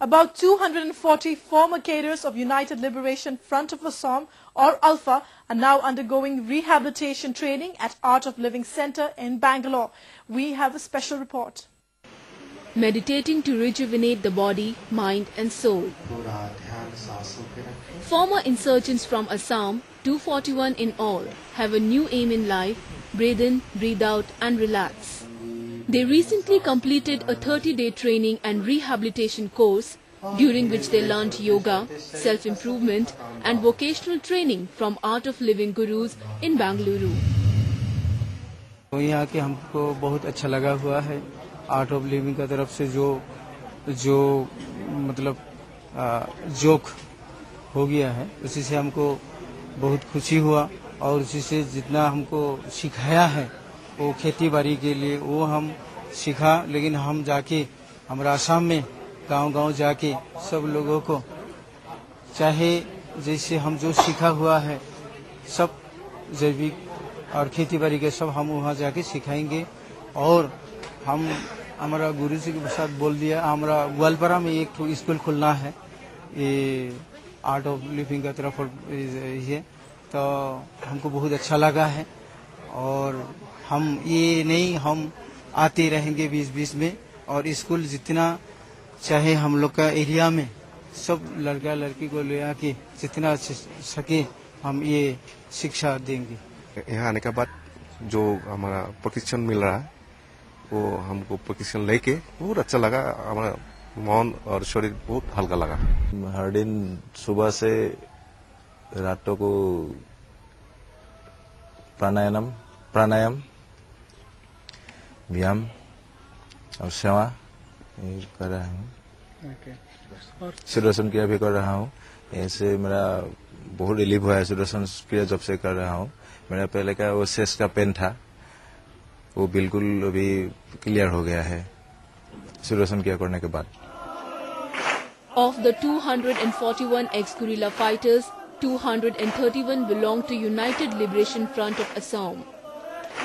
About 240 former cadres of United Liberation Front of Assam, or ALFA, are now undergoing rehabilitation training at Art of Living Centre in Bangalore. We have a special report. Meditating to rejuvenate the body, mind and soul. Former insurgents from Assam, 241 in all, have a new aim in life: breathe in, breathe out and relax. They recently completed a 30-day training and rehabilitation course, during which they learnt yoga, self-improvement and vocational training from Art of Living gurus in Bangalore. यहाँ के हमको बहुत अच्छा लगा हुआ है। Art of living का तरफ से जो मतलब जोक हो गया है, उसी से हमको बहुत खुशी हुआ और उसी से जितना हमको सिखाया है वो खेती बाड़ी के लिए वो हम सीखा। लेकिन हम जाके हमारा आसाम में गांव-गांव जाके सब लोगों को चाहे जैसे हम जो सीखा हुआ है सब जैविक और खेती बाड़ी के सब हम वहाँ जाके सिखाएंगे। और हम हमारा गुरु जी के साथ बोल दिया, हमारा ग्वालपारा में एक स्कूल खुलना है ये आर्ट ऑफ लिविंग का तरफ ये, तो हमको बहुत अच्छा लगा है। और हम ये नहीं हम आते रहेंगे 20-20 में, और स्कूल जितना चाहे हम लोग का एरिया में सब लड़का लड़की को ले आके जितना सके हम ये शिक्षा देंगे। यहाँ आने के बाद जो हमारा प्रशिक्षण मिल रहा है वो हमको प्रशिक्षण लेके बहुत अच्छा लगा। हमारा मन और शरीर बहुत हल्का लगा। हर दिन सुबह से रातों को प्राणायाम व्यायाम और सेवा कर रहा हूँ। सुदर्शन क्रिया भी कर रहा हूँ। ऐसे मेरा बहुत रिलीफ हुआ है सुदर्शन क्रिया जब से कर रहा हूँ। मेरा पहले का वो शेष का पेन था वो बिल्कुल अभी क्लियर हो गया है सुदर्शन क्रिया करने के बाद। Of the 241 ex-guerrilla fighters, 231 belong to United Liberation Front of Assam.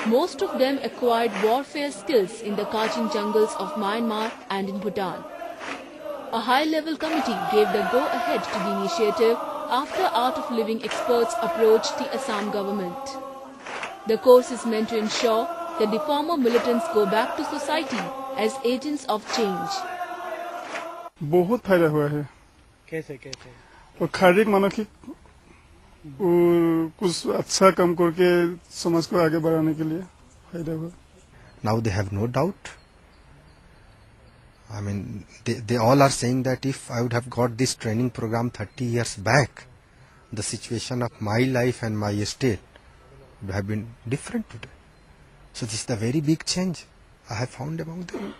Most of them acquired warfare skills in the Kachin jungles of Myanmar and in Bhutan. A high-level committee gave the go-ahead to the initiative after Art of Living experts approached the Assam government. The course is meant to ensure that the former militants go back to society as agents of change. बहुत फायदा हुआ है। कैसे और शारीरिक मानसिक कुछ अच्छा काम करके समाज को आगे बढ़ाने के लिए फायदा हुआ। Now they have no doubt. I mean, they all are saying that if I would have got this training program 30 years back, the situation of my life and my estate would have been different today. So this is the very big change I have found among them.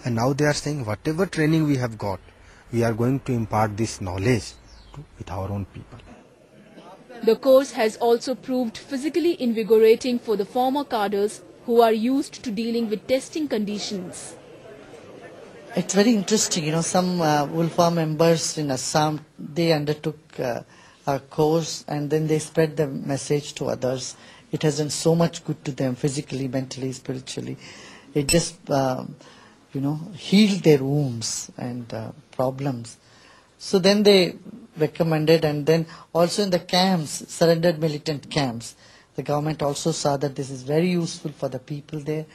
And now they are saying whatever training we have got, we are going to impart this knowledge with our own people. The course has also proved physically invigorating for the former cadres who are used to dealing with testing conditions. It's very interesting, some Ulfa members in Assam, they undertook a course and then they spread the message to others. It has done so much good to them physically, mentally, spiritually. It just, healed their wounds and problems. So then they recommended, and then also in the camps, surrendered militant camps, the government also saw that this is very useful for the people there.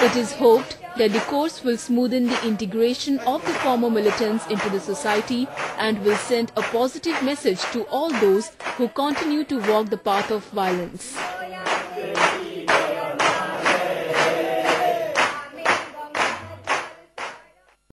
It is hoped that the course will smoothen the integration of the former militants into the society and will send a positive message to all those who continue to walk the path of violence.